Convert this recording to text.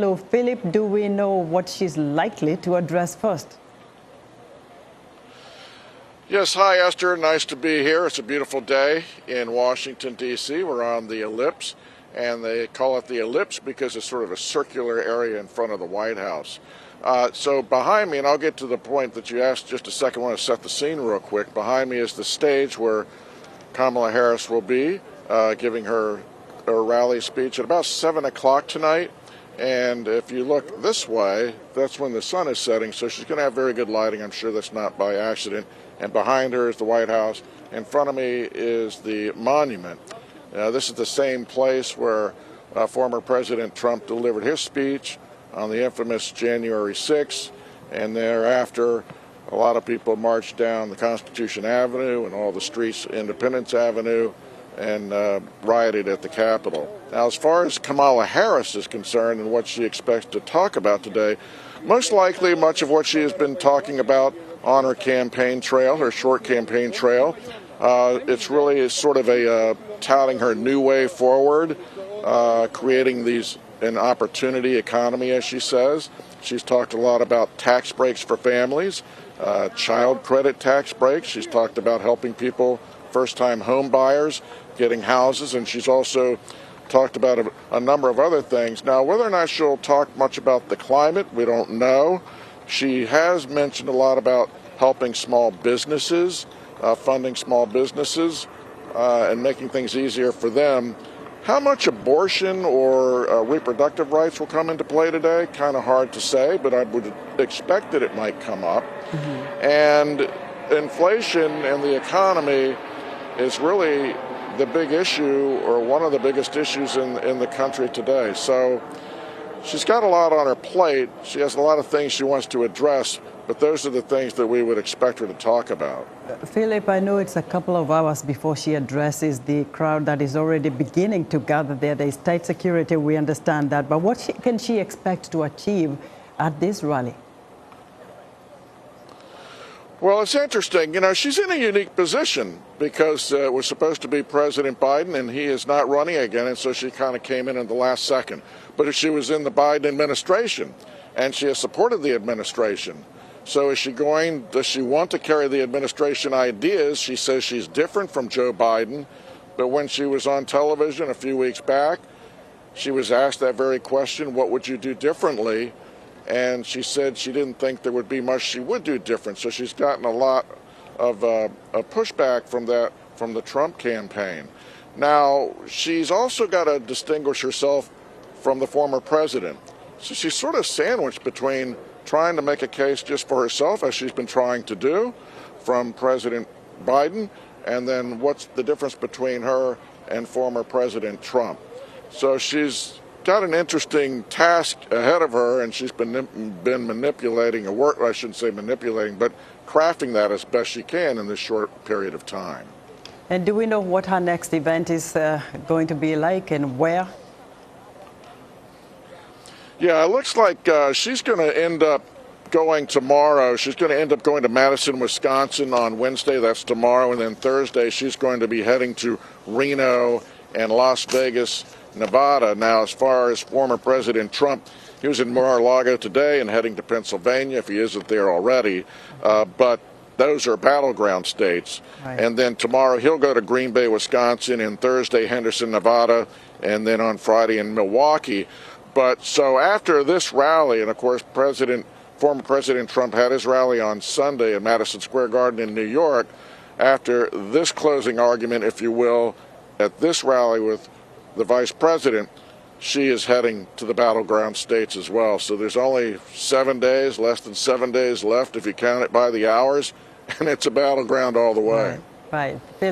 Hello, Philip, do we know what she's likely to address first? Yes, hi Esther, nice to be here. It's a beautiful day in Washington, D.C. We're on the Ellipse, and they call it the Ellipse because it's sort of a circular area in front of the White House. So behind me, and I'll get to the point that you asked just a second, I want to set the scene real quick. Behind me is the stage where Kamala Harris will be giving her rally speech at about 7 o'clock tonight. And if you look this way, that's when the sun is setting, so she's going to have very good lighting. I'm sure that's not by accident. And behind her is the White House. In front of me is the monument. This is the same place where former President Trump delivered his speech on the infamous January 6th. And thereafter, a lot of people marched down the Constitution Avenue and all the streets, Independence Avenue, and rioted at the Capitol. Now, as far as Kamala Harris is concerned and what she expects to talk about today, most likely much of what she has been talking about on her campaign trail, her short campaign trail. It's really sort of a touting her new way forward, creating an opportunity economy, as she says. She's talked a lot about tax breaks for families, child credit tax breaks. She's talked about helping people, first-time home buyers, getting houses, and she's also talked about a number of other things. Now, whether or not she'll talk much about the climate, we don't know. She has mentioned a lot about helping small businesses, funding small businesses, and making things easier for them. How much abortion or reproductive rights will come into play today? Kind of hard to say, but I would expect that it might come up. Mm-hmm. And inflation and the economy is really the big issue, or one of the biggest issues in the country today. So she's got a lot on her plate. She has a lot of things she wants to address, but those are the things that we would expect her to talk about. Philip, I know it's a couple of hours before she addresses the crowd that is already beginning to gather there. There is tight security, we understand that. But what can she expect to achieve at this rally? Well, it's interesting. You know, she's in a unique position because it was supposed to be President Biden, and he is not running again, and so she kind of came in the last second. But if she was in the Biden administration, and she has supported the administration, so does she want to carry the administration ideas? She says she's different from Joe Biden, but when she was on television a few weeks back, she was asked that very question, what would you do differently? And she said she didn't think there would be much she would do different. So she's gotten a lot of pushback from the Trump campaign. Now, she's also got to distinguish herself from the former president. So she's sort of sandwiched between trying to make a case just for herself, as she's been trying to do, from President Biden, and then what's the difference between her and former President Trump. So she's got an interesting task ahead of her, and she's been manipulating I shouldn't say manipulating, but crafting that as best she can in this short period of time. And do we know what her next event is going to be like and where? Yeah, it looks like she's going to end up going tomorrow. She's going to end up going to Madison, Wisconsin on Wednesday. That's tomorrow. And then Thursday, she's going to be heading to Reno and Las Vegas, Nevada. Now, as far as former President Trump, he was in Mar-a-Lago today and heading to Pennsylvania, if he isn't there already. But those are battleground states. Right. And then tomorrow he'll go to Green Bay, Wisconsin, and Thursday Henderson, Nevada, and then on Friday in Milwaukee. But so after this rally, and of course former President Trump had his rally on Sunday at Madison Square Garden in New York, after this closing argument, if you will, at this rally with the vice president, she is heading to the battleground states as well. So there's only 7 days, less than 7 days left if you count it by the hours, and it's a battleground all the way. Right. Philip.